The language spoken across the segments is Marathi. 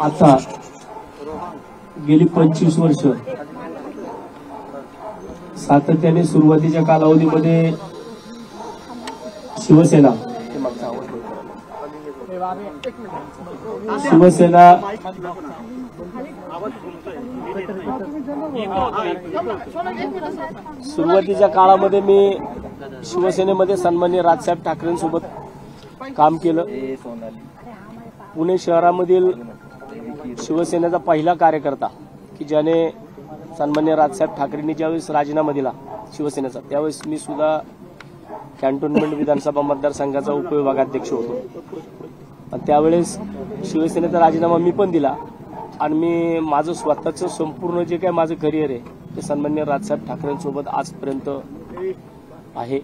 आता गेली 25 वर्ष सातत्याने सुरुवातीच्या कालावधीमध्ये शिवसेना सुरुवातीच्या काळामध्ये मी शिवसेनेमध्ये सन्माननीय राजसाहेब ठाकरेंसोबत काम केलं। पुणे शहरामधील शिवसेनेचा पहिला कार्यकर्ता की ज्याने सन्माननीय राजसाहेब ठाकरेंनी ज्यावेळेस राजीनामा दिला शिवसेनेचा, त्यावेळेस मी सुद्धा कॅन्टोन्मेंट विधानसभा मतदारसंघाचा उपविभागाध्यक्ष होतो। आणि त्यावेळेस शिवसेनेचा राजीनामा मी पण दिला आणि मी माझं स्वतःचं संपूर्ण जे काही माझं करिअर आहे ते सन्माननीय राजसाहेब ठाकरेंसोबत आजपर्यंत आहे।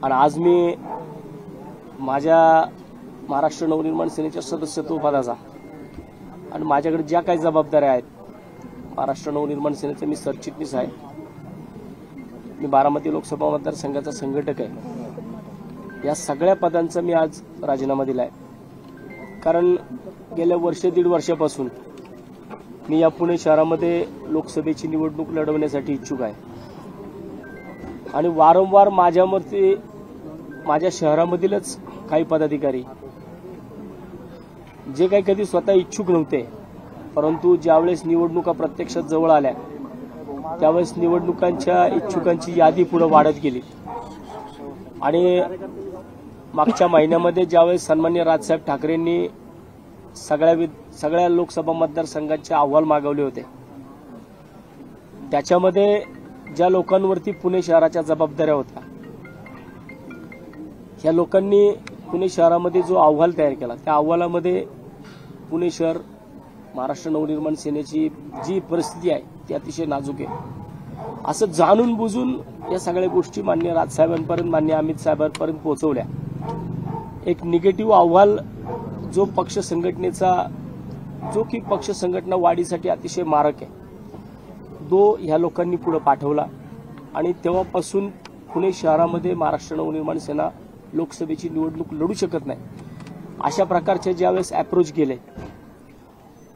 आणि आज मी माझ्या महाराष्ट्र नवनिर्माण सेनेच्या सदस्यत्व पदाचा आणि माझ्याकडे ज्या काही जबाबदाऱ्या आहेत, महाराष्ट्र नवनिर्माण सेनेचे मी सरचिटणीस आहे, मी बारामती लोकसभा मतदारसंघाचा संघटक आहे। या सगळ्या पदांचा मी आज राजीनामा दिलाय, कारण गेल्या दीड वर्षापासून मी या पुणे शहरामध्ये लोकसभेची निवडणूक लढवण्यासाठी इच्छुक आहे। आणि वारंवार माझ्या शहरामधीलच काही पदाधिकारी जे काही कधी स्वतः इच्छुक नव्हते, परंतु ज्यावेळेस निवडणुका प्रत्यक्षात जवळ आल्या त्यावेळेस निवडणुकांच्या इच्छुकांची यादी पुढे वाढत गेली। आणि मागच्या महिन्यामध्ये ज्यावेळेस सन्माननीय राजसाहेब ठाकरेंनी सगळ्या लोकसभा मतदारसंघांचे अहवाल मागवले होते, त्याच्यामध्ये ज्या लोकांवरती पुणे शहराच्या जबाबदाऱ्या होत्या, ह्या लोकांनी पुणे शहरामध्ये जो अहवाल तयार केला त्या अहवालामध्ये पुणे शहर महाराष्ट्र नवनिर्माण सेनेची जी परिस्थिती आहे ती अतिशय नाजूक आहे असं जाणून बुजून या सगळ्या गोष्टी माननीय राजसाहेबांपर्यंत, माननीय अमित साहेबांपर्यंत पोहोचवल्या। एक निगेटिव्ह अहवाल जो पक्ष संघटना वाढीसाठी अतिशय मारक आहे, तो ह्या लोकांनी पुढे पाठवला। आणि तेव्हापासून पुणे शहरामध्ये महाराष्ट्र नवनिर्माण सेना लोकसभेची निवडणूक लढू शकत नाही अशा प्रकारचे ज्यावेळेस अप्रोच गेले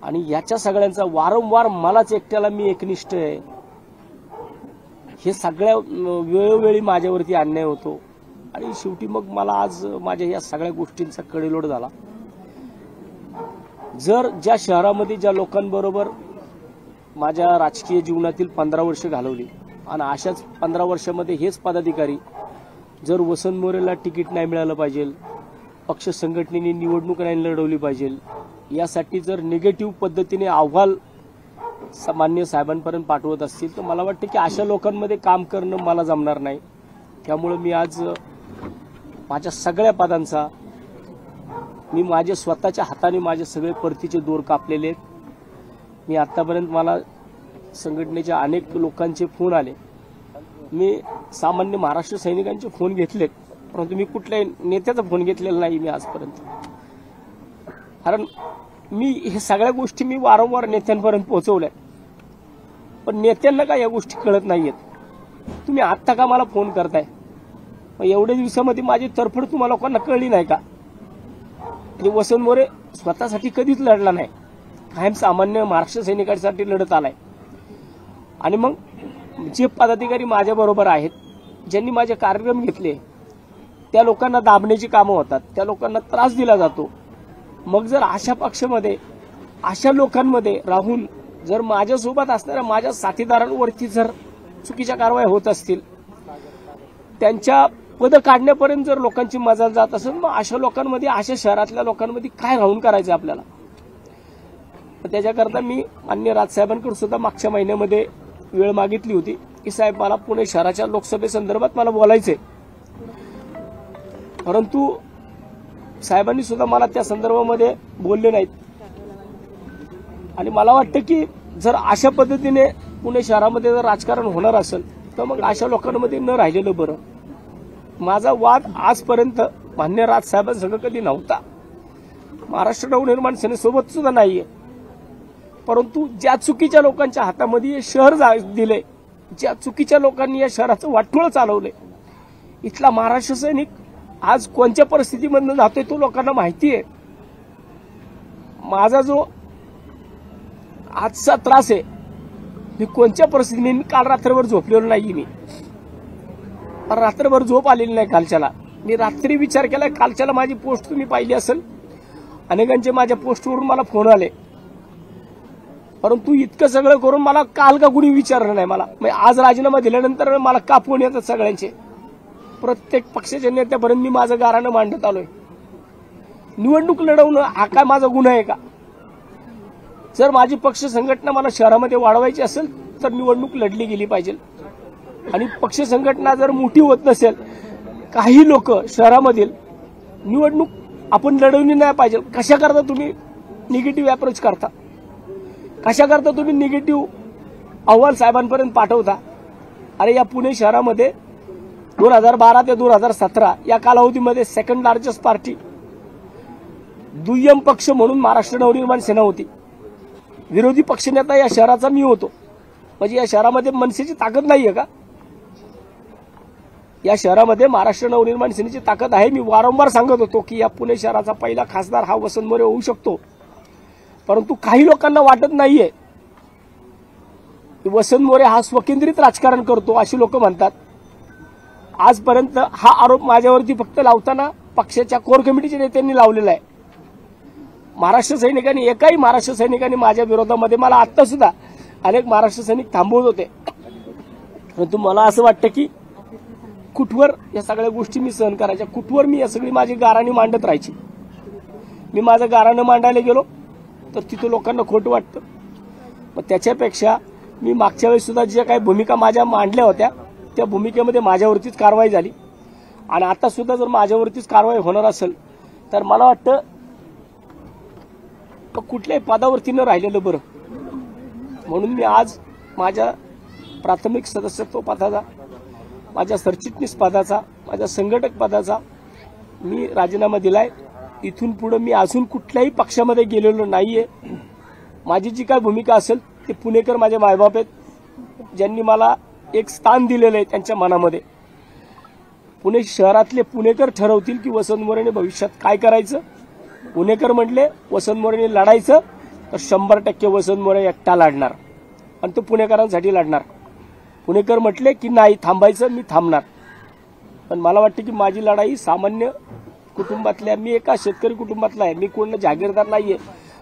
आणि याच्या सगळ्यांचा वारंवार मलाच एकट्याला मी एकनिष्ठ आहे हे सगळ्या वेळोवेळी माझ्यावरती अन्याय होतो। आणि शेवटी मग मला आज माझ्या या सगळ्या गोष्टींचा कडेलोट झाला। जर ज्या शहरामध्ये ज्या लोकांबरोबर माझ्या राजकीय जीवनातील 15 वर्ष घालवली आणि अशाच 15 वर्षामध्ये हेच पदाधिकारी जर वसंत मोरेला तिकीट नाही मिळालं पाहिजे, पक्ष संघटनेने निवडणूक नाही लढवली पाहिजे, यासाठी जर निगेटिव्ह पद्धतीने अहवाल माननीय साहेबांपर्यंत पाठवत असतील तर मला वाटतं की अशा लोकांमध्ये काम करणं मला जमणार नाही। त्यामुळे मी आज माझ्या सगळ्या पदांचा मी माझ्या स्वतःच्या हाताने माझे सगळे परतीचे दोर कापलेले आहेत। मी आतापर्यंत मला संघटनेच्या अनेक लोकांचे फोन आले, मी सामान्य महाराष्ट्र सैनिकांचे फोन घेतलेत, परंतु मी कुठल्याही नेत्याचा फोन घेतलेला नाही मी आजपर्यंत। कारण मी हे सगळ्या गोष्टी मी वारंवार नेत्यांपर्यंत पोहोचवल्या, पण नेत्यांना काय या गोष्टी कळत नाहीयेत। तुम्ही आत्ता का मला फोन करताय? मग एवढ्या दिवसामध्ये माझी तरफड तुम्हाला लोकांना कळली नाही का? वसंत मोरे स्वतःसाठी कधीच लढला नाही, कायम सामान्य महाराष्ट्र सैनिकांसाठी लढत आलाय। आणि मग जे पदाधिकारी माझ्या बरोबर आहेत, ज्यांनी माझे कार्यक्रम घेतले, त्या लोकांना दाबण्याची कामं होतात, त्या लोकांना त्रास दिला जातो। मग जर अशा पक्षामध्ये अशा लोकांमध्ये राहून जर माझ्यासोबत असणाऱ्या माझ्या साथीदारांवरती जर चुकीच्या कारवाई होत असतील, त्यांच्या पद काढण्यापर्यंत जर लोकांची मजाल जात असेल, मग अशा लोकांमध्ये, अशा शहरातल्या लोकांमध्ये काय राहून करायचं आपल्याला? त्याच्याकरता मी माननीय राजसाहेबांकडे सुद्धा मागच्या महिन्यामध्ये वेळ मागितली होती की साहेब मला पुणे शहराच्या लोकसभेसंदर्भात मला बोलायचंय, परंतु साहेबांनी सुद्धा मला त्या संदर्भामध्ये बोलले नाहीत। आणि मला वाटतं की जर अशा पद्धतीने पुणे शहरामध्ये जर राजकारण होणार असेल तर मग अशा लोकांमध्ये न राहिलेलं बरं। माझा वाद आजपर्यंत मान्य राजसाहेबांसंग कधी नव्हता, महाराष्ट्र नवनिर्माण सेनेसोबत सुद्धा नाहीये, परंतु ज्या चुकीच्या लोकांच्या हातामध्ये हे शहर दिले, ज्या चुकीच्या लोकांनी या शहराचं वाटोळं चालवलंय, इथला महाराष्ट्र सैनिक आज कोणत्या परिस्थितीमधून जातोय तो लोकांना माहिती आहे। माझा जो आजचा त्रास आहे, मी कोणत्या परिस्थितीत मी काल रात्रभर झोपलेलो नाही. मी रात्रभर झोप आलेली नाही कालच्याला. मी रात्री विचार केला, कालच्याला माझी पोस्ट तुम्ही पाहिली असेल, अनेकांचे माझ्या पोस्टवरून मला फोन आले, परंतु इतकं सगळं करून मला काल का कुणी विचारलं नाही. मला आज राजीनामा दिल्यानंतर मला का फोन येतात सगळ्यांचे, प्रत्येक पक्षाच्या नेत्यापर्यंत मी माझं गाऱ्हाणं मांडत आलोय. निवडणूक लढवणं हा काय माझा गुन्हा आहे का? जर माझी पक्ष संघटना मला शहरामध्ये वाढवायची असेल तर निवडणूक लढली गेली पाहिजे. आणि पक्ष संघटना जर मोठी होत नसेल, काही लोक शहरामधील निवडणूक आपण लढवली नाही पाहिजे. कशा करता तुम्ही निगेटिव्ह अप्रोच करता, कशा करता तुम्ही निगेटिव्ह अहवाल साहेबांपर्यंत पाठवता. अरे या पुणे शहरामध्ये 2012 ते 2017 या कालावधीमध्ये सेकंड लार्जेस्ट पार्टी, दुय्यम पक्ष म्हणून महाराष्ट्र नवनिर्माण सेना होती. विरोधी पक्षनेता या शहराचा मी होतो. म्हणजे या शहरामध्ये मनसेची ताकद नाहीये का? या शहरामध्ये महाराष्ट्र नवनिर्माण सेनेची ताकद आहे. मी वारंवार सांगत होतो की या पुणे शहराचा पहिला खासदार हा वसंत मोरे होऊ शकतो, परंतु काही लोकांना वाटत नाहीये की वसंत मोरे हा स्वकेंद्रित राजकारण करतो, अशी लोक म्हणतात. आजपर्यंत हा आरोप माझ्यावरती फक्त लावताना पक्षाच्या कोर कमिटीच्या नेत्यांनी लावलेला आहे. महाराष्ट्र सैनिकांनी, एकाही महाराष्ट्र सैनिकांनी माझ्या विरोधामध्ये, मला आत्ता सुद्धा अनेक महाराष्ट्र सैनिक थांबवत होते, परंतु मला असं वाटतं की कुठवर या सगळ्या गोष्टी मी सहन करायच्या, कुठवर मी या सगळी माझी गाऱ्हाणी मांडत राहायची. मी माझं गाऱ्हाणं मांडायला गेलो तर तिथं लोकांना खोटं वाटतं. मग त्याच्यापेक्षा मी मागच्या वेळेस सुद्धा ज्या काही भूमिका माझ्या मांडल्या होत्या त्या भूमिकेमध्ये माझ्यावरतीच कारवाई झाली, आणि आता सुद्धा जर माझ्यावरतीच कारवाई होणार असेल तर मला वाटतं कुठल्याही पदावरती न राहिलेलं बरं. म्हणून मी आज माझ्या प्राथमिक सदस्यत्व पदाचा, माझ्या सरचिटणीस पदाचा, माझ्या संघटक पदाचा मी राजीनामा दिलाय. इथून पुढे मी अजून कुठल्याही पक्षामध्ये गेलेलो नाहीये. माझी जी काय भूमिका असेल ते पुणेकर माझे मायबाप आहेत, ज्यांनी मला एक स्थान दिलेलं आहे त्यांच्या मनामध्ये. पुणे शहरातले पुणेकर ठरवतील की वसंत मोरेने भविष्यात काय करायचं. पुणेकर म्हटले वसंत मोरेने लढायचं तर 100% वसंत मोरे एकटा लढणार, आणि तो पुणेकरांसाठी लढणार. पुणेकर म्हटले की नाही थांबायचं, मी थांबणार. पण मला वाटतं की माझी लढाई सामान्य कुटुंबातल्या, मी एका शेतकरी कुटुंबातला आहे, मी कोण जागीरदार नाहीये.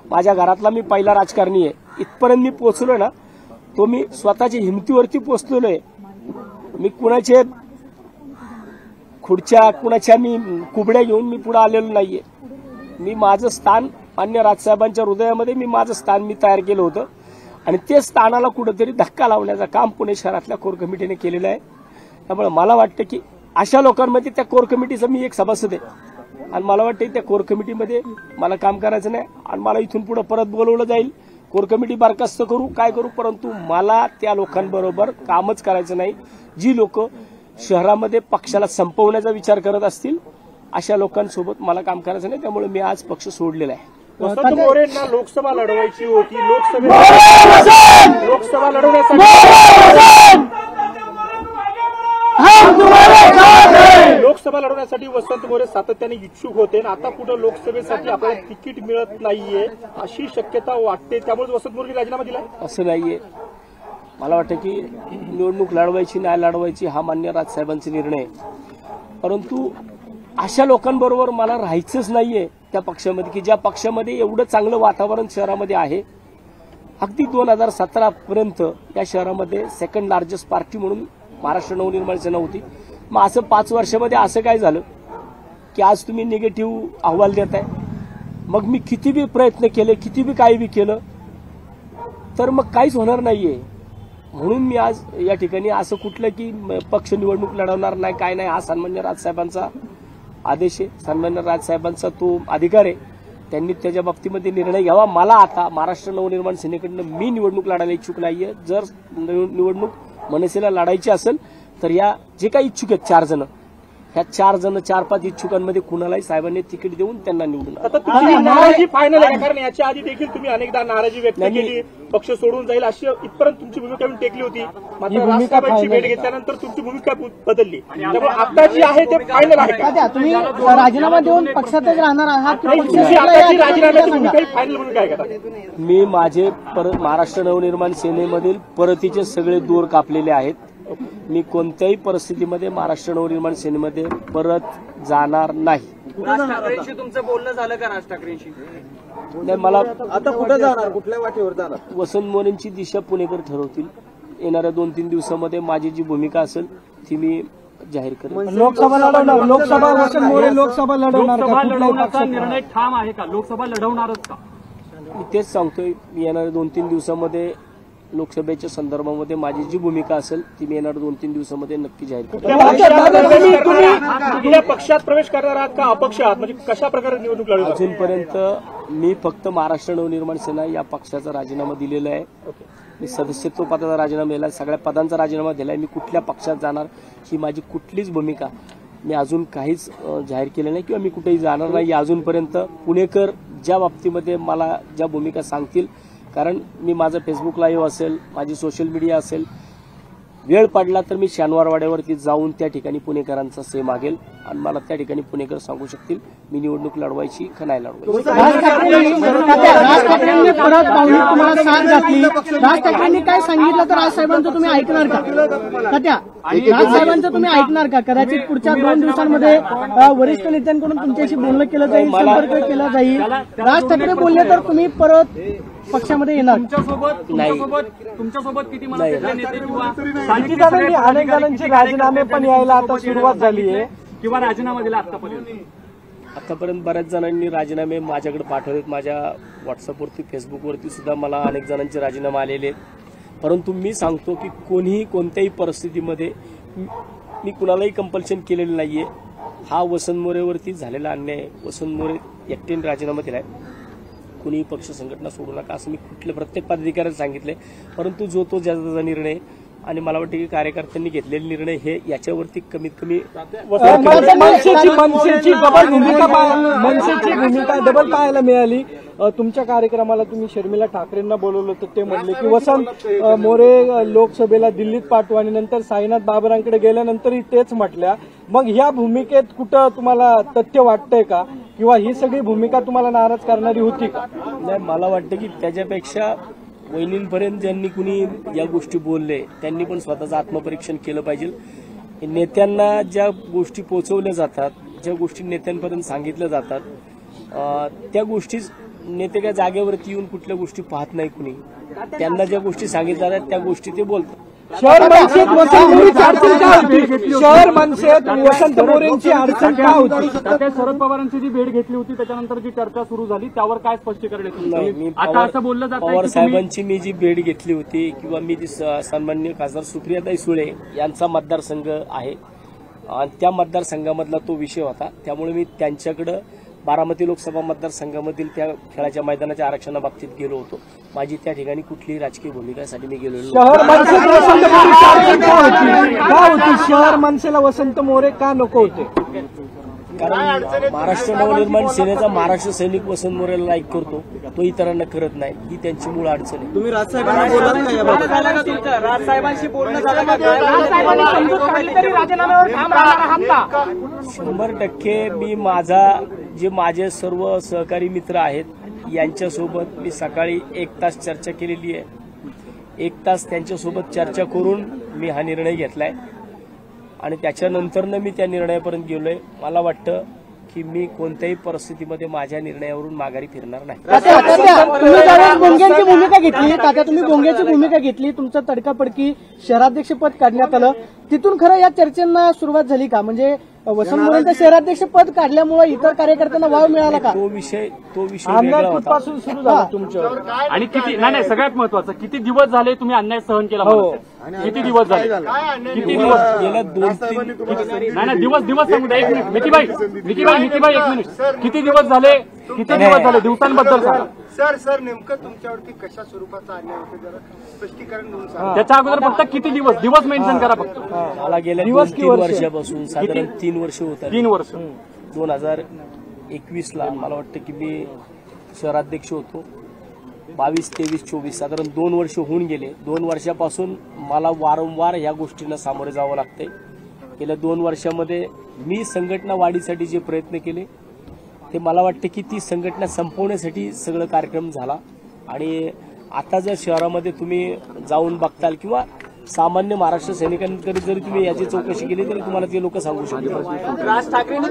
माझ्या घरातला मी पहिला राजकारणी आहे. इथपर्यंत मी पोहोचलो ना, तो मी स्वतःच्या हिमतीवरती पोहोचलेलो आहे. मी कुणाचे खुर्च्या, कुणाच्या मी कुबड्या घेऊन मी पुढे आलेलो नाहीये. मी माझं स्थान मान्य राजसाहेबांच्या हृदयामध्ये मी माझं स्थान मी तयार केलं होतं, आणि ते स्थानाला कुठेतरी धक्का लावण्याचं काम पुणे शहरातल्या कोर कमिटीने केलेलं आहे. त्यामुळे मला वाटतं की अशा लोकांमध्ये त्या कोर कमिटीचा मी एक सभासद आहे, आणि मला वाटतं त्या कोर कमिटीमध्ये मला काम करायचं नाही, आणि मला इथून पुढे परत बोलवलं जाईल. कोर कमिटी बरखास्त करू काय करू, परंतु मला त्या लोकांबरोबर कामच करायचं नाही. जी लोक शहरामध्ये पक्षाला संपवण्याचा विचार करत असतील अशा लोकांसोबत मला काम करायचं नाही. त्यामुळे मी आज पक्ष सोडलेला आहे. वसंत मोरेंना लोकसभा लढवायची होती, लोकसभा लढवण्यासाठी वसंत मोरे सातत्याने इच्छुक होते, आणि आता कुठं लोकसभेसाठी आपल्याला तिकीट मिळत नाहीये अशी शक्यता वाटते, त्यामुळे वसंत मोरेंनी राजीनामा दिला. असं नाहीये. मला वाटतं की निवडणूक लढवायची नाही लढवायची हा मान्य राजसाहेबांचा निर्णय आहे, परंतु अशा लोकांबरोबर मला राहायचंच नाहीये त्या पक्षामध्ये की ज्या पक्षामध्ये एवढं चांगलं वातावरण शहरामध्ये आहे. अगदी 2017 पर्यंत या शहरामध्ये सेकंड लार्जेस्ट पार्टी म्हणून महाराष्ट्र नवनिर्माण सेना होती. मग असं 5 वर्षामध्ये असं काय झालं की आज तुम्ही निगेटिव्ह अहवाल देताय. मग मी किती बी प्रयत्न केले, किती बी काही बी केलं तर मग काहीच होणार नाहीये. म्हणून मी आज या ठिकाणी असं कुठलं की पक्ष निवडणूक लढवणार नाही काय नाही, हा सन्मान्य राजसाहेबांचा आदेश आहे, सन्मान्य राजसाहेबांचा तो अधिकार आहे. त्यांनी त्याच्या बाबतीमध्ये निर्णय घ्यावा. मला आता महाराष्ट्र नवनिर्माण सेनेकडनं मी निवडणूक लढायला इच्छुक नाहीये. जर निवडणूक मनसेला लढायची असेल तर या जे काही इच्छुक आहेत 4 जण, ह्या 4-5 इच्छुकांमध्ये कुणालाही साहेबांनी तिकीट देऊन त्यांना निवडून आणलं. आता तुमची नाराजी फायनल आहे का? कारण याच्या आधी देखील तुम्ही अनेकदा नाराजी व्यक्त केली, पक्ष सोडून जाईल अशी इथपर्यंत तुमची भूमिका टेकली होती. मात्र राजसाहेबांची भेट घेतल्यानंतर तुमची भूमिका बदलली. त्यामुळे आता जी आहे ते फायनल आहे का? तुम्ही राजीनामा देऊन पक्षातच राहणार आहात? तुमची आताची राजीनाम्याची भूमिका ही फायनल भूमिका आहे का? मी माझे महाराष्ट्र नवनिर्माण सेनेमधील परतीचे सगळे दूर कापलेले आहेत. मी कोणत्याही परिस्थितीमध्ये महाराष्ट्र नवनिर्माण सेनेमध्ये परत जाणार नाही. राज ठाकरेंशी तुमचं बोलणं झालं का? राज ठाकरेंशी नाही, मला आता कुठे जाणार, कुठल्या वाटेवर जाणार? वसंत मोरेंची दिशा पुणेकर ठरवतील. येणाऱ्या 2-3 दिवसामध्ये माझी जी भूमिका असेल ती मी जाहीर करेन. लोकसभा लढवणार, लोकसभा वसंत मोरे लोकसभा लढवणार का? लोकसभा कुठल्याही लढवण्याचा पक्षात? निर्णय ठाम आहे का? लोकसभा लढवणारच का? मी तेच सांगतोय, मी येणाऱ्या 2-3 दिवसामध्ये लोकसभेच्या संदर्भामध्ये माझी जी भूमिका असेल ती मी येणाऱ्या 2-3 दिवसामध्ये नक्की जाहीर करेन. तुम्ही पक्षात प्रवेश करणार आहात का अपक्ष आहात? म्हणजे कशा प्रकारे निवडणूक लढवणार? अजूनपर्यंत मी फक्त महाराष्ट्र नवनिर्माण सेना या पक्षाचा राजीनामा दिलेला आहे. मी सदस्यत्व पदाचा राजीनामा दिला, सगळ्या पदांचा राजीनामा दिला आहे. मी कुठल्या पक्षात जाणार ही माझी कुठलीच भूमिका मी अजून काहीच जाहीर केलं नाही किंवा मी कुठेही जाणार नाही अजूनपर्यंत. पुणेकर ज्या बाबतीमध्ये मला ज्या भूमिका सांगतील, कारण मी माझं फेसबुक लाईव्ह असेल, माझी सोशल मीडिया असेल, वेळ पडला तर मी शनिवारवाड्यावरती जाऊन त्या ठिकाणी पुणेकरांचा से मागेल आणि मला त्या ठिकाणी पुणेकर सांगू शकतील मी निवडणूक लढवायची का नाही लढवायची. राज ठाकरेंनी परत पाहुणे तुम्हाला साथ घातली. राज ठाकरेंनी काय सांगितलं तर राजसाहेबांचं तुम्ही ऐकणार का? तात्या, राजसाहेबांचं तुम्ही ऐकणार का? कदाचित पुढच्या 2 दिवसांमध्ये वरिष्ठ नेत्यांकडून तुमच्याशी बोलणं केलं जाईल, संपर्क केला जाईल. राज ठाकरे बोलले तर तुम्ही परत पक्षामध्ये येणार? तुमच्यासोबत किती मनातले नेते अनेक जणांचे राजीनामे पण यायला आता सुरुवात झाली आहे किंवा राजीनामा दिला आतापर्यंत? आतापर्यंत बऱ्याच जणांनी राजीनामे माझ्याकडे पाठवलेत. माझ्या व्हॉट्सअपवरती, फेसबुकवरती सुद्धा मला अनेक जणांचे राजीनामे आलेले आहेत. परंतु मी सांगतो की कोणीही कोणत्याही परिस्थितीमध्ये मी कुणालाही कंपल्शन केलेलं नाहीये. हा वसंत मोरेवरती झालेला अन्याय आहे. वसंत मोरे एकट्याने राजीनामा दिलाय. कुणीही पक्ष संघटना सोडू नका असं मी कुठल्या प्रत्येक पदाधिकाऱ्याला सांगितलंय. परंतु जो तो ज्याचा निर्णय आणि मला वाटतं की कार्यकर्त्यांनी घेतलेले निर्णय हे याच्यावरती कमीत कमी मनसेची भूमिका डबल पाहायला मिळाली. तुमच्या कार्यक्रमाला तुम्ही शर्मिला ठाकरेंना बोलवलं होतं, ते म्हणले की वसंत मोरे लोकसभेला दिल्लीत पाठवू आणि नंतर साईनाथ बाबरांकडे गेल्यानंतरही तेच म्हटल्या. मग ह्या भूमिकेत कुठं तुम्हाला तथ्य वाटतंय का, किंवा ही सगळी भूमिका तुम्हाला नाराज करणारी होती का? नाही, मला वाटतं की त्याच्यापेक्षा वहिनींपर्यंत ज्यांनी कुणी या गोष्टी बोलले त्यांनी पण स्वतःचं आत्मपरीक्षण केलं पाहिजे. नेत्यांना ज्या गोष्टी पोहोचवल्या जातात, ज्या गोष्टी नेत्यांपर्यंत सांगितल्या जातात, त्या गोष्टी नेते काय जागेवरती येऊन कुठल्या गोष्टी पाहत नाही. कुणी त्यांना ज्या गोष्टी सांगितल्या जातात त्या गोष्टी ते बोलतात. शहर मनसेत वसंत मोरेंची अडचण का होती? शहर मनसेत वसंत मोरेंची अडचण का होती? त्या शरद पवारांची जी भेट घेतली होती त्याच्यानंतर जी चर्चा सुरू झाली त्यावर काय स्पष्टीकरण आहे? आता असं बोललं जातं पवार साहेबांची मी जी भेट घेतली होती किंवा मी जी सन्माननीय खासदार सुप्रियाताई सुळे यांचा मतदारसंघ आहे आणि त्या मतदारसंघामधला तो विषय होता. त्यामुळे मी त्यांच्याकडे बारामती लोकसभा मतदारसंघामधील त्या खेळाच्या मैदानाच्या आरक्षणाबाबतीत गेलो होतो. माझी त्या ठिकाणी कुठलीही राजकीय भूमिकासाठी मी गेलेलो नव्हतो. शहर मनसेत वसंत मोरेची अडचण का होती? शहर मनसेला वसंत मोरे का नको होते? कारण महाराष्ट्र नवनिर्माण सेनेचा महाराष्ट्र सैनिक वसंत मोरेला लाईक करतो, तो इतरांना करत नाही. ही त्यांची मूळ अडचण आहे. तुम्ही राजसाहेबांना बोलत का याबाबत? राजसाहेबांशी बोलणं झालं का? 100% मी जे माझे सर्व सहकारी मित्र आहेत यांच्यासोबत मी सकाळी 1 तास चर्चा केलेली आहे. 1 तास त्यांच्यासोबत चर्चा करून मी हा निर्णय घेतलाय आणि त्याच्यानंतरनं मी त्या निर्णयापर्यंत गेलोय. मला वाटतं की मी कोणत्याही परिस्थितीमध्ये माझ्या निर्णयावरून माघारी फिरणार नाही. तुम्ही गोंग्यांची भूमिका घेतली, तात्या तुम्ही गोंग्याची भूमिका घेतली, तुमचं तडकाफडकी शहराध्यक्षपद काढण्यात आलं. तिथून खरं या चर्चेंना सुरुवात झाली का? म्हणजे वसंत मोरेंचं शहराध्यक्षपद काढल्यामुळे इतर कार्यकर्त्यांना वाव मिळाला का? तो विषय वेगळा होता. पासून सुरू झाला तुमच्यावर. आणि किती नाही सगळ्यात महत्वाचं, किती दिवस झाले तुम्ही अन्याय सहन केला? किती दिवस झाले? किती दिवस? गेल्या 2-3 नाही दिवस सांगू द्या. एक मिनिट मिकीबाई 1 मिनिट. किती दिवस झाले किती दिवस झाले दिवसांबद्दल सांगा. सर नेमकं तुमच्यावरती कशा स्वरूपाचा अन्याय होतो जरा स्पष्टीकरण देऊन सांगा. त्याच्या अगोदर फक्त किती दिवस मेन्शन करा फक्त. मला गेल्या 2-3 वर्षापासून साधारण 3 वर्ष होत 3 वर्ष 2021ला मला वाटतं की मी शहराध्यक्ष होतो. 22, 23, 24 साधारण 2 वर्ष होऊन गेले. 2 वर्षापासून मला वारंवार ह्या गोष्टींना सामोरे जावं लागतंय. गेल्या 2 वर्षामध्ये मी संघटना वाढीसाठी जे प्रयत्न केले ते मला वाटतं की ती संघटना संपवण्यासाठी सगळं कार्यक्रम झाला. आणि आता जर शहरामध्ये तुम्ही जाऊन बघताल किंवा सामान्य महाराष्ट्र सैनिकांकडे जरी तुम्ही याची चौकशी केली तरी तुम्हाला ते लोक सांगू शकतात. राज ठाकरेंनी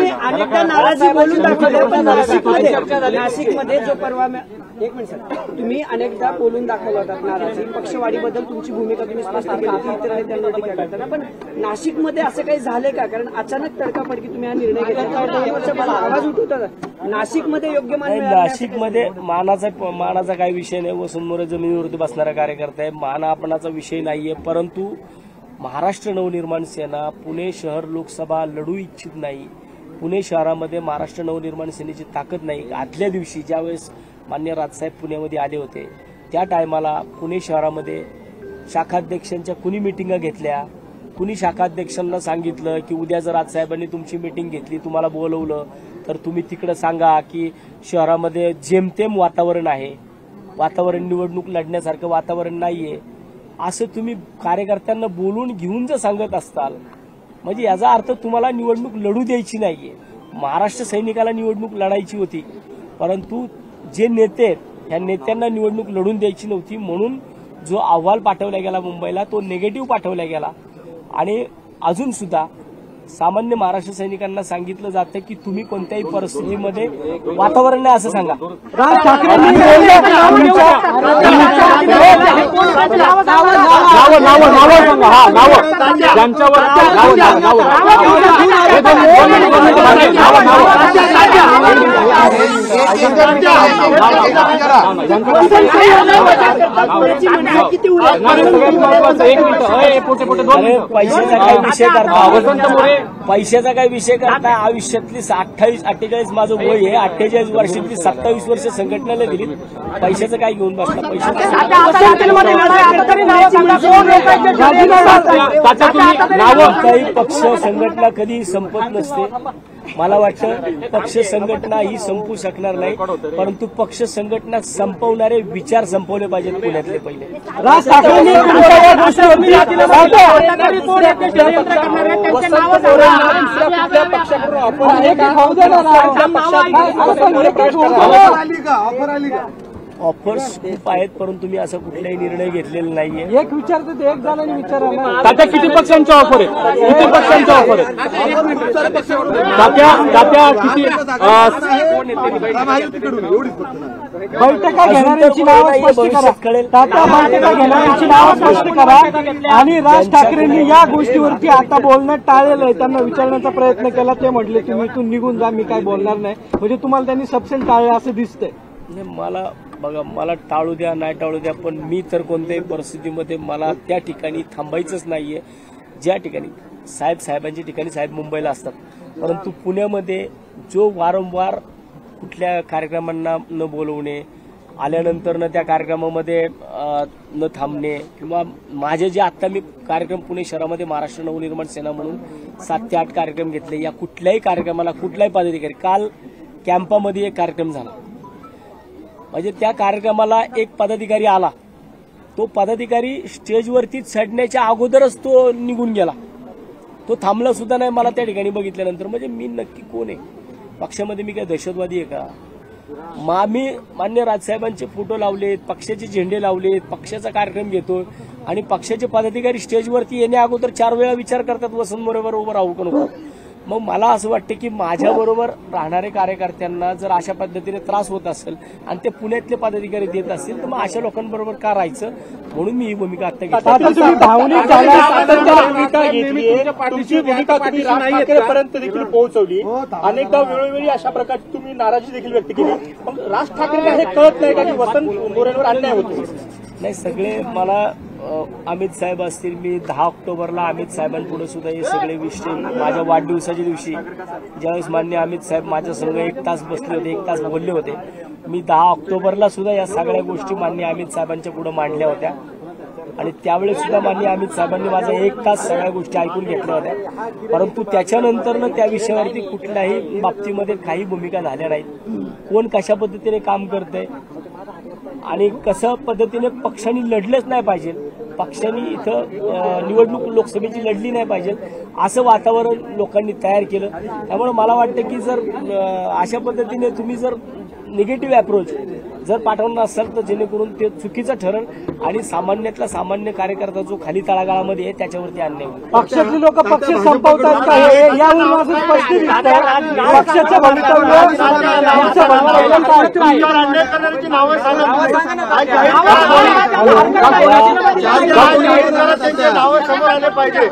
अनेकदा नाराजी बोलून दाखवली, पण नाशिकमध्ये जो परवा एक मिनिट सर, तुम्ही अनेकदा बोलून दाखवला होतात नाराजी. पक्षवाढीबद्दल तुमची भूमिका तुम्ही स्पष्ट केली होती, इतर त्यांना टीका करताना. पण नाशिकमध्ये असं काही झालंय का? कारण अचानक तडकाफडकी तुम्ही हा निर्णय घेतला, आवाज उठवता. नाशिकमध्ये योग्य मान नाशिकमध्ये मानाचा काही विषय नाही. वसंत मोरे जमिनीवरती बसणारा कार्यकर्ता आहे. मानापणाचा विषय नाहीये. परंतु महाराष्ट्र नवनिर्माण सेना पुणे शहर लोकसभा लढू इच्छित नाही. पुणे शहरामध्ये महाराष्ट्र नवनिर्माण सेनेची ताकद नाही. आदल्या दिवशी ज्यावेळेस मान्य राजसाहेब पुण्यामध्ये आले होते त्या टायमाला पुणे शहरामध्ये शाखाध्यक्षांच्या कुणी मिटिंगा घेतल्या, कुणी शाखाध्यक्षांना सांगितलं की उद्या जर राजसाहेबांनी तुमची मिटिंग घेतली, तुम्हाला बोलवलं तर तुम्ही तिकडे सांगा की शहरामध्ये जेमतेम वातावरण आहे, वातावरण निवडणूक लढण्यासारखं वातावरण नाहीये, असं तुम्ही कार्यकर्त्यांना बोलून घेऊन जर सांगत असताल म्हणजे याचा अर्थ तुम्हाला निवडणूक लढू द्यायची नाहीये. महाराष्ट्र सैनिकाला निवडणूक लढायची होती, परंतु जे नेते ह्या नेत्यांना निवडणूक लढून द्यायची नव्हती. म्हणून जो अहवाल पाठवला गेला मुंबईला तो निगेटिव्ह पाठवला गेला. आणि अजून सुद्धा सामान्य महाराष्ट्र सैनिकांना सांगितलं जातं की तुम्ही कोणत्याही परिस्थितीमध्ये वातावरण नाही असं सांगा. राज ठाकरे पैशाचा काय विषय करता. आयुष्यातली 48 माझं वय आहे. 48 वर्षातली 27 वर्ष संघटनेला दिली. पैशाचं काय घेऊन बसता. काही पक्ष संघटना कधी संपत नसते. मला वाटतं पक्ष संघटना ही संपू शकणार नाही, परंतु पक्ष संघटना संपवणारे विचार संपवले पाहिजेत पुण्यातले पहिले. राज ठाकरेंनी ऑफर्स खूप आहेत, परंतु मी असा कुठलाही निर्णय घेतलेला नाहीये. एक विचारतो ते एक जणांनी विचारायला तात्या किती पक्षांच्या ऑफर आहेत? किती पक्षांच्या ऑफर आहेत तात्या किती बैठका घेणाऱ्यांची नावं स्पष्ट करा. तात्या बैठका घेणाऱ्यांची नावं स्पष्ट करा. आणि राज ठाकरेंनी या गोष्टीवरती आता बोलणं टाळलेलं आहे. त्यांना विचारण्याचा प्रयत्न केला, ते म्हटले तुम्ही इथून निघून जा, मी काय बोलणार नाही. म्हणजे तुम्हाला त्यांनी सबसेल टाळलं असं दिसतंय. मला बघा, मला टाळू द्या नाही टाळू द्या, पण मी तर कोणत्याही परिस्थितीमध्ये मला त्या ठिकाणी थांबायचंच नाहीये. ज्या ठिकाणी साहेबांच्या ठिकाणी साहेब मुंबईला असतात, परंतु पुण्यामध्ये जो वारंवार कुठल्या कार्यक्रमांना न बोलवणे, आल्यानंतर न त्या कार्यक्रमामध्ये न थांबणे, किंवा माझे जे आत्ता मी कार्यक्रम पुणे शहरामध्ये महाराष्ट्र नवनिर्माण सेना म्हणून 7 ते 8 कार्यक्रम घेतले. या कुठल्याही कार्यक्रमाला कुठलाही पदाधिकारी, काल कॅम्पामध्ये एक कार्यक्रम झाला, म्हणजे त्या कार्यक्रमाला एक पदाधिकारी आला, तो पदाधिकारी स्टेजवरती चढण्याच्या अगोदरच तो निघून गेला. तो थांबला सुद्धा नाही मला त्या ठिकाणी बघितल्यानंतर. म्हणजे मी नक्की कोण आहे? पक्षामध्ये मी काय दहशतवादी आहे का? मी मान्य राजसाहेबांचे फोटो लावलेत, पक्षाचे झेंडे लावलेत, पक्षाचा कार्यक्रम घेतो आणि पक्षाचे पदाधिकारी स्टेजवरती येण्या अगोदर 4 वेळा विचार करतात वसंत मोरेवर उभं राहू का नको. मग मला असं वाटतं की माझ्याबरोबर राहणारे कार्यकर्त्यांना जर अशा पद्धतीने त्रास होत असेल आणि ते पुण्यातले पदाधिकारी देत असतील तर मग अशा लोकांबरोबर का राहायचं, म्हणून मी ही भूमिका आता घेतली. तुमची भूमिका तुम्ही राज ठाकरेपर्यंत देखील पोहोचवली. अनेकदा वेळोवेळी अशा प्रकारची तुम्ही नाराजी देखील व्यक्त केली. मग राज ठाकरेंना हे कळत नाही का की वसंत मोरेंवर अन्याय होतो? नाही, सगळे मला अमित साहेब असतील, मी 10 ऑक्टोबरला अमित साहेबांपुढे सुद्धा हे सगळे विषय माझ्या वाढदिवसाच्या दिवशी ज्यावेळेस माननीय अमित साहेब माझ्या संग 1 तास बसले होते, 1 तास बोलले होते, मी 10 ऑक्टोबरला सुद्धा या सगळ्या गोष्टी माननीय अमित साहेबांच्या पुढे मांडल्या होत्या आणि त्यावेळेस सुद्धा माननीय अमित साहेबांनी माझा 1 तास सगळ्या गोष्टी ऐकून घेतल्या होत्या. परंतु त्याच्यानंतरनं त्या विषयावरती कुठल्याही बाबतीमध्ये काही भूमिका झाल्या नाहीत. कोण कशा पद्धतीने काम करतंय आणि कसं पद्धतीने पक्षांनी लढलंच नाही पाहिजे, पक्षांनी इथं निवडणूक लोकसभेची लढली नाही पाहिजे असं वातावरण लोकांनी तयार केलं. त्यामुळे मला वाटतं की जर अशा पद्धतीने तुम्ही जर निगेटिव्ह अप्रोच जर पाठवणार असाल तर जेणेकरून ते चुकीचं ठरेल आणि सामान्यातला सामान्य कार्यकर्ता जो खाली तळागाळामध्ये आहे त्याच्यावरती अन्याय होईल. पक्षातली लोक पक्ष संपवतात का हे यावरून माझं स्पष्ट दिसतंय. पक्षाचं भवितव्य अन्याय करण्याची नावं त्यांचे नावं समोर आले पाहिजे.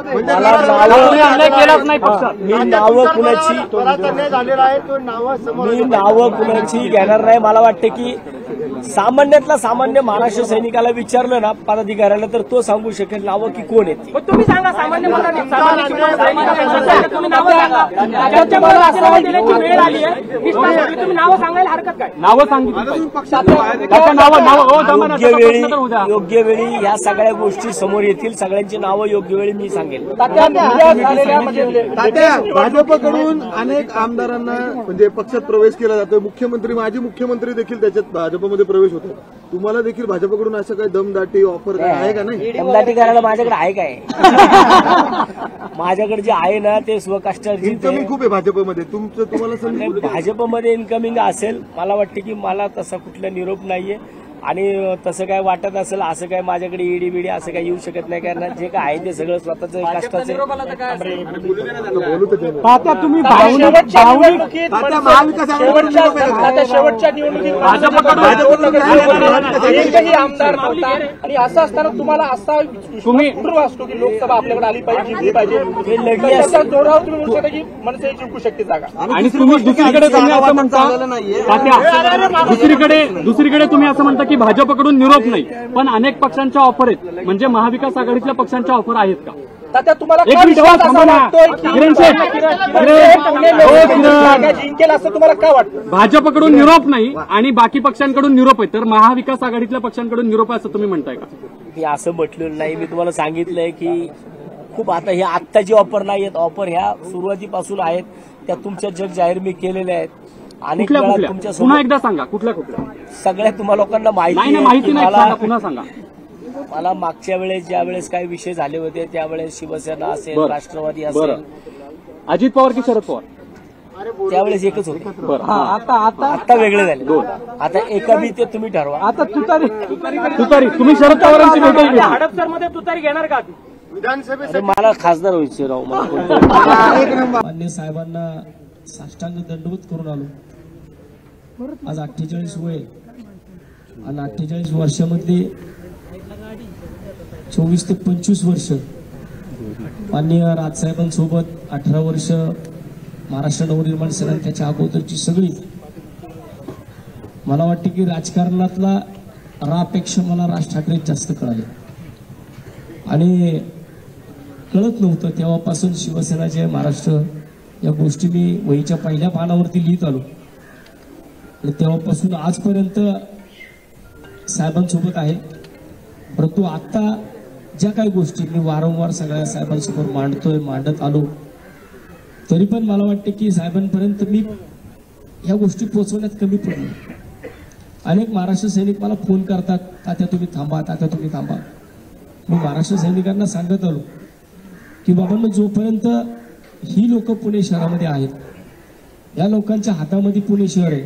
केलाच नाही पक्षात. मी नावं कुणाची अन्याय झालेला आहे तो नावं समोर मी नावं कुणाची घेणार नाही. मला वाटतं की सामान्यातला सामान्य महाराष्ट्र सैनिकाला विचारलं ना पदाधिकाऱ्याला तर तो सांगू शकेल नावं की कोण आहेत. तुम्ही सांगा सामान्य तुम्ही नावं सांगा. वेळ आली आहे तुम्ही नावं सांगायला हरकत काय? नावं सांगितली योग्य वेळी या सगळ्या गोष्टी समोर येतील. सगळ्यांची नावं योग्य वेळी मी सांगेल. भाजपकडून अनेक आमदारांना म्हणजे पक्षात प्रवेश केला जातो. मुख्यमंत्री माजी मुख्यमंत्री देखील त्याच्यात भाजपमध्ये प्रवेश होतो. तुम्हाला देखील भाजपकडून असं काही दमदाटी ऑफर आहे का? नाही दमदाटी करायला माझ्याकडे आहे काय? माझ्याकडे जे आहे ना ते स्वकष्टार्जित इन्कमिंग खूप आहे भाजपमध्ये. तुम्हाला संधी भाजपमध्ये इन्कमिंग असेल. मला वाटतं की मला तसा कुठला निरोप नाहीये आणि तसं काय वाटत असेल असं काय माझ्याकडे ईडी बिडी असं काय येऊ शकत नाही. कारण जे काय आहे ते सगळं स्वतःचं कष्टाचं. तुम्ही शेवटच्या निवडणुकीत एकही आमदार नव्हता आणि असं असताना तुम्हाला असा विश्वास असतो की लोकसभा आपल्याकडे आली पाहिजे, जिंकली पाहिजे. त्याच्या जोरावर तुम्ही म्हणू शकता की मनसे जिंकू शकते जागा. आणि तुम्ही दुसरीकडे तुम्ही असं म्हणता दुसरीकडे तुम्ही असं म्हणता की भाजपकडून निरोप नाही पण अनेक पक्षांच्या ऑफर आहेत. म्हणजे महाविकास आघाडीतल्या पक्षांच्या ऑफर आहेत का? तात्या तुम्हाला एक मिनिट जिंकेल असं तुम्हाला काय वाटतं? भाजपकडून निरोप नाही आणि बाकी पक्षांकडून निरोप आहे तर महाविकास आघाडीतल्या पक्षांकडून निरोप आहे असं तुम्ही म्हणताय का? मी असं म्हटलेलं नाही. मी तुम्हाला सांगितलंय की खूप आता हे आत्ताची ऑफर नाही आहेत. ऑफर ह्या सुरुवातीपासून आहेत. त्या तुमच्या जग जाहीर मी केलेल्या आहेत. अनेक वेळा तुमच्या पुन्हा एकदा सांगा कुठल्या सगळ्या तुम्हाला लोकांना माहिती नाही. पुन्हा सांगा. मला मागच्या वेळेस ज्या वेळेस काही विषय झाले होते त्यावेळेस शिवसेना असेल, राष्ट्रवादी असेल, अजित पवार की शरद पवार त्यावेळेस एकच होते. आता वेगळे झाले. आता एका बी ते तुम्ही ठरवा. आता तुतारी तुम्ही शरद पवारांची भेट घेतली. हडपसरमध्ये तुतारी घेणार का? अरे मला खासदार व्हायचे राव. मला मान्य साहेबांना साष्टांग दंडवत करून आलो. आज 48 वय आणि 48 वर्षामधली 24 ते 25 वर्ष माननीय राजसाहेबांसोबत 18 वर्ष महाराष्ट्र नवनिर्माण सेना त्याच्या अगोदरची सगळी मला वाटते की राजकारणातला रापेक्षा मला राज ठाकरे जास्त कळाले आणि कळत नव्हतं तेव्हापासून शिवसेना जे महाराष्ट्र या गोष्टी मी वहीच्या पहिल्या पानावरती लिहित आलो आणि तेव्हापासून आजपर्यंत साहेबांसोबत आहे. परंतु आता ज्या काही गोष्टी मी वारंवार सगळ्या साहेबांसमोर मांडत आलो तरी पण मला वाटते की साहेबांपर्यंत मी ह्या गोष्टी पोहोचवण्यात कमी पडलो. अनेक महाराष्ट्र सैनिक मला फोन करतात, तात्या तुम्ही थांबा, तात्या तुम्ही थांबा. मी महाराष्ट्र सैनिकांना सांगत आलो की बाबांनो जोपर्यंत ही लोक पुणे शहरामध्ये आहेत, या लोकांच्या हातामध्ये पुणे शहर आहे,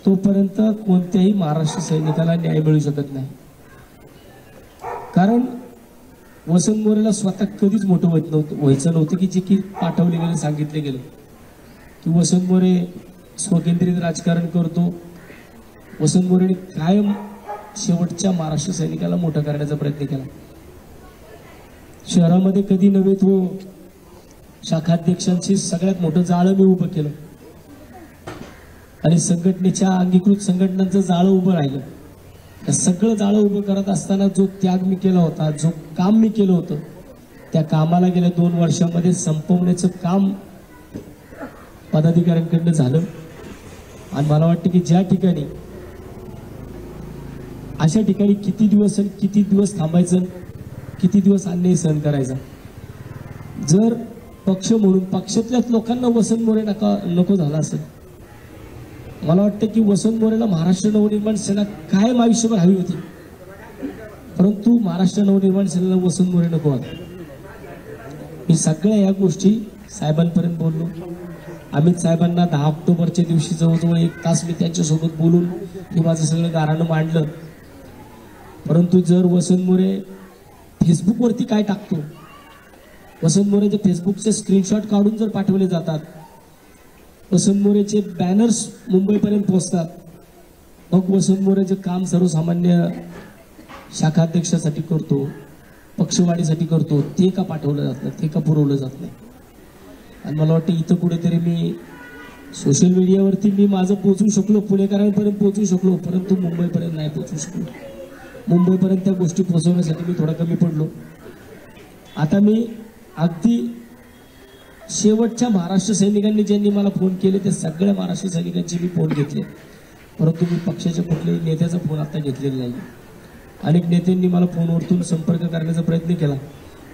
तोपर्यंत कोणत्याही महाराष्ट्र सैनिकाला न्याय मिळू शकत नाही. कारण वसंत मोरेला स्वतः कधीच मोठं व्हायचं नव्हतं की जे की पाठवले गेले, सांगितले गेले की वसंत मोरे स्वकेंद्रित राजकारण करतो. वसंत मोरेने कायम शेवटच्या महाराष्ट्र सैनिकाला मोठं करण्याचा प्रयत्न केला. शहरामध्ये कधी नव्हे तो शाखाध्यक्षांची सगळ्यात मोठं जाळं मी उभं केलं आणि संघटनेच्या अंगीकृत संघटनांचं जाळं उभं राहिलं. हे सगळं जाळं उभं करत असताना जो त्याग मी केला होता, जो काम मी केलं होतं, त्या कामाला गेल्या 2 वर्षांमध्ये संपवण्याचं काम पदाधिकाऱ्यांकडनं झालं. आणि मला वाटतं की ज्या ठिकाणी अशा ठिकाणी किती दिवस थांबायचं, किती दिवस अन्याय सहन करायचा. जर पक्ष म्हणून पक्षातल्याच लोकांना वसंत मोरे नको झाला असेल, मला वाटतं की वसंत मोरेला महाराष्ट्र नवनिर्माण सेना कायम आयुष्यभर हवी होती, परंतु महाराष्ट्र नवनिर्माण सेनेला वसंत मोरे नको होता. मी सगळ्या या गोष्टी साहेबांपर्यंत बोललो. अमित साहेबांना 10 ऑक्टोबरच्या दिवशी जवळजवळ 1 तास मी त्यांच्यासोबत बोलून मी माझं सगळं गाऱ्हाणं मांडलं. परंतु जर वसंत मोरे फेसबुकवरती काय टाकतो, वसंत मोरेचे फेसबुकचे स्क्रीनशॉट काढून जर पाठवले जातात, वसंत मोरेचे बॅनर्स मुंबईपर्यंत पोहोचतात, मग वसंत मोरेचे काम सर्वसामान्य शाखाध्यक्षासाठी करतो, पक्षवाढीसाठी करतो, ते का पाठवलं जात नाही, ते का पुरवलं जात नाही. आणि मला वाटतं इथं कुठेतरी मी सोशल मीडियावरती मी माझं पोहोचू शकलो, पुणेकरांपर्यंत पोहोचू शकलो, परंतु मुंबईपर्यंत नाही पोहोचू शकलो. मुंबईपर्यंत त्या गोष्टी पोहोचवण्यासाठी मी थोडा कमी पडलो. आता मी अगदी शेवटच्या महाराष्ट्र सैनिकांनी ज्यांनी मला फोन केले त्या सगळ्या महाराष्ट्र सैनिकांचे मी फोन घेतले, परंतु मी पक्षाच्या कुठल्याही नेत्याचा फोन आता घेतलेला नाही. अनेक नेत्यांनी मला फोनवरतून संपर्क करण्याचा प्रयत्न केला,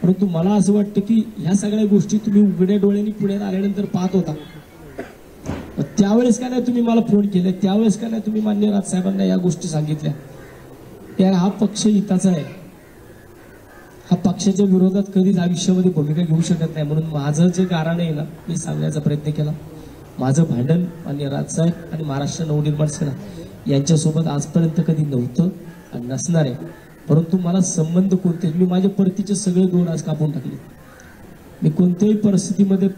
परंतु मला असं वाटतं की ह्या सगळ्या गोष्टी तुम्ही उघड्या डोळ्यांनी पुण्यात आल्यानंतर पाहत होता. त्यावेळेस का नाही तुम्ही मला फोन केले, त्यावेळेस का नाही तुम्ही माननीय राजसाहेबांना या गोष्टी सांगितल्या. यार हा पक्ष हिताचा आहे, हा पक्षाच्या विरोधात कधीच आयुष्यामध्ये भूमिका घेऊ शकत नाही. म्हणून माझं जे गाऱ्हाण आहे ना, मी सांगण्याचा प्रयत्न केला. माझं भांडण माननीय राजसाहेब आणि महाराष्ट्र नवनिर्माण सेना यांच्यासोबत आजपर्यंत कधी नव्हतं आणि नसणार आहे. परंतु मला संबंध कोणते, मी माझ्या परतीचे सगळे दोन आज कापून टाकले. मी कोणत्याही परिस्थितीमध्ये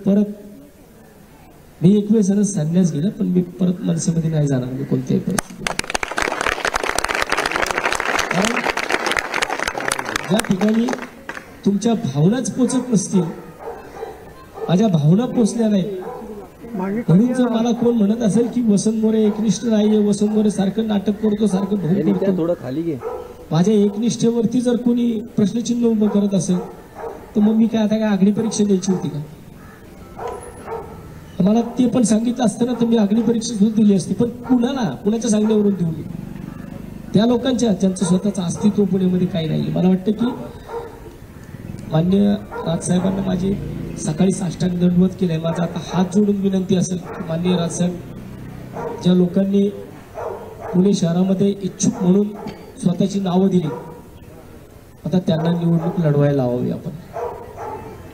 मी एक वेळेस संन्यास गेला, पण मी परत मनसेमध्ये नाही जाणार मी कोणत्याही परिस्थितीत. कारण ज्या ठिकाणी तुमच्या भावनाच पोचत नसतील, माझ्या भावना पोचल्या नाहीत, म्हणून जर मला कोण म्हणत असेल की वसंत मोरे एकनिष्ठ नाहीये, वसंत मोरे सारखं नाटक करतो, सारखं ढोंग करतो, थोडं खाली घे, माझ्या एकनिष्ठेवरती जर कोणी प्रश्नचिन्ह उभं करत असेल तर मग मी काय आता काय अग्नी परीक्षा द्यायची होती का? मला ते पण सांगितलं असतं ना तर मी अग्नी परीक्षा सुद्धा दिली असती, पण कुणाच्या सांगण्यावरून दिली? त्या लोकांच्या ज्यांचं स्वतःचं अस्तित्व पुण्यामध्ये काही नाही. मला वाटतं की मान्य राजसाहेबांना माझी सकाळी साष्टांग दंडवत केलाय. माझा आता हात जोडून विनंती असेल की माननीय राजसाहेब, ज्या लोकांनी पुणे शहरामध्ये इच्छुक म्हणून स्वतःची नावं दिली, आता त्यांना निवडणूक लढवायला लावावी.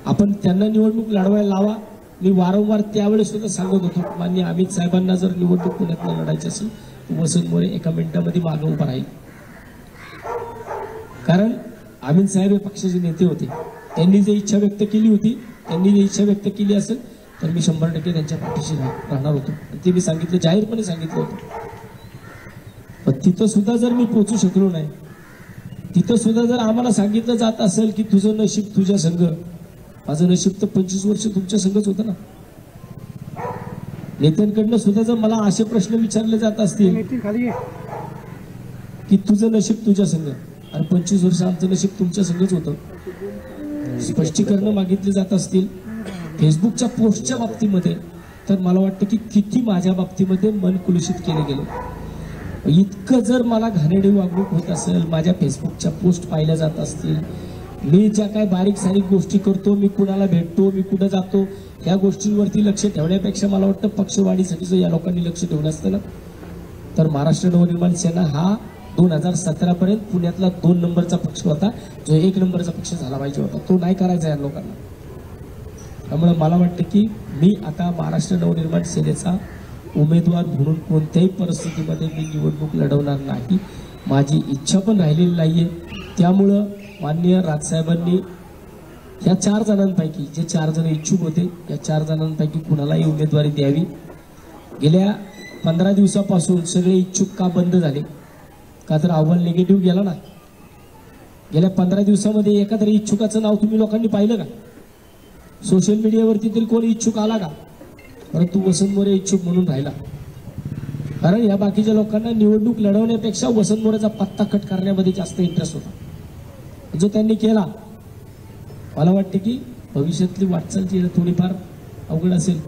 आपण त्यांना निवडणूक लढवायला लावा. मी वारंवार त्यावेळेस सुद्धा सांगत होतो, माननीय अमित साहेबांना जर निवडणूक पुण्यात लढायची असेल तर वसंत मोरे एका मिनिटामध्ये मागं उभा राहील. कारण अमित साहेब हे पक्षाचे नेते होते, त्यांनी जे इच्छा व्यक्त केली होती, त्यांनी जे इच्छा व्यक्त केली असेल तर मी 100% त्यांच्या पाठीशी राहणार होतो. ते मी सांगितलं, जाहीरपणे सांगितलं होतं. पण तिथं सुद्धा जर मी पोहोचू शकलो नाही, तिथं सुद्धा जर आम्हाला सांगितलं जात असेल की तुझं नशीब तुझ्या संघ, माझं नशीब तर 25 वर्ष तुमच्या संघच होतं ना. नेत्यांकडनं सुद्धा जर मला असे प्रश्न विचारले जात असतील की तुझं नशीब तुझ्या संघ आणि 25 वर्ष आमचं नशीब तुमच्या संघच होतं, स्पष्टीकरण मागितले जात असतील फेसबुकच्या पोस्टच्या बाबतीमध्ये, तर मला वाटतं की किती माझ्या बाबतीमध्ये मन कुलुषित केलं गेलं. इतकं जर मला घाणेरडी वागणूक होत असेल, माझ्या फेसबुकच्या पोस्ट पाहिल्या जात असतील, मी ज्या काय बारीक सारीक गोष्टी करतो, मी कुणाला भेटतो, मी कुठं जातो, या गोष्टींवरती लक्ष ठेवण्यापेक्षा मला वाटतं पक्षवाढीसाठी जर या लोकांनी लक्ष ठेवलं असतं ना, तर महाराष्ट्र नवनिर्माण सेना हा 2017 पर्यंत पुण्यातला 2 नंबरचा पक्ष होता, जो 1 नंबरचा पक्ष झाला पाहिजे होता. तो नाही करायचा या लोकांना. त्यामुळे मला वाटतं की मी आता महाराष्ट्र नवनिर्माण सेनेचा उमेदवार म्हणून कोणत्याही परिस्थितीमध्ये मी निवडणूक लढवणार नाही. माझी इच्छा पण राहिलेली नाहीये. त्यामुळं माननीय राजसाहेबांनी या 4 जणांपैकी, जे 4 जण इच्छुक होते, या 4 जणांपैकी कुणालाही उमेदवारी द्यावी. गेल्या 15 दिवसापासून सगळे इच्छुक का बंद झाले? का तर अहवाल निगेटिव्ह गेला ना. गेल्या 15 दिवसामध्ये एका तरी इच्छुकाचं नाव तुम्ही लोकांनी पाहिलं का? सोशल मीडियावरती तरी कोणी इच्छुक आला का? परंतु वसंत मोरे इच्छुक म्हणून राहिला. कारण या बाकीच्या लोकांना निवडणूक लढवण्यापेक्षा वसंत मोरेचा पत्ता कट करण्यामध्ये जास्त इंटरेस्ट होता, जो त्यांनी केला. मला वाटते की भविष्यातली वाटचाल जी थोडीफार अवघड असेल,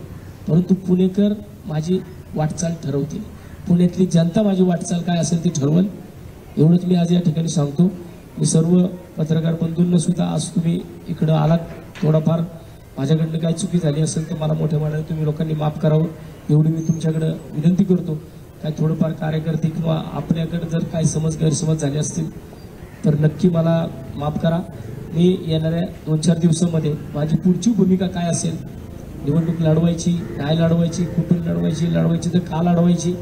परंतु पुणेकर माझी वाटचाल ठरवतील, पुण्यातली जनता माझी वाटचाल काय असेल ती ठरवल, एवढंच मी आज या ठिकाणी सांगतो. मी सर्व पत्रकार बंधूंना सुद्धा आज तुम्ही इकडं आलात, थोडाफार माझ्याकडनं काय चुकी झाली असेल तर मला मोठ्या मनाने तुम्ही लोकांनी माफ करावं एवढी मी तुमच्याकडे विनंती करतो. काय थोडंफार कार्यकर्ते किंवा आपल्याकडे जर काय गैरसमज झाले असतील तर नक्की मला माफ करा. मी येणाऱ्या 2-4 दिवसामध्ये माझी पुढची भूमिका काय असेल, निवडणूक लढवायची नाही लढवायची, कुठून लढवायची तर का लढवायची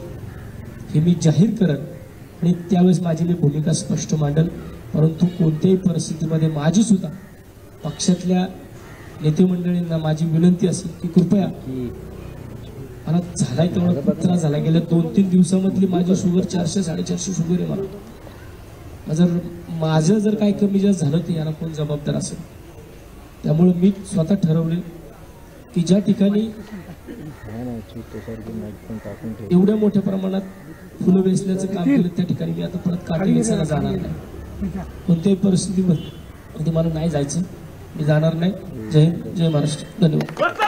हे मी जाहीर करत आणि त्यावेळेस माझी मी भूमिका स्पष्ट मांडल. परंतु कोणत्याही परिस्थितीमध्ये माझी सुद्धा पक्षातल्या नेते मंडळींना माझी विनंती असेल की कृपया, मला झालाय तेवढा खूप त्रास झाला, गेल्या 2-3 दिवसामधली माझी शुगर 400-450 शुगर आहे. मला माझं जर काही कमी जास्त झालं तर याला कोण जबाबदार असेल. त्यामुळे मी स्वतः ठरवले की ज्या ठिकाणी एवढ्या मोठ्या प्रमाणात फुलं वेचण्याचं काम केलं त्या ठिकाणी मी आता परत काटे वेचायला जाणार नाही. कोणत्याही परिस्थितीमध्ये मला नाही जायचं, मी जाणार नाही. जय हिंद, जय महाराष्ट्र, धन्यवाद.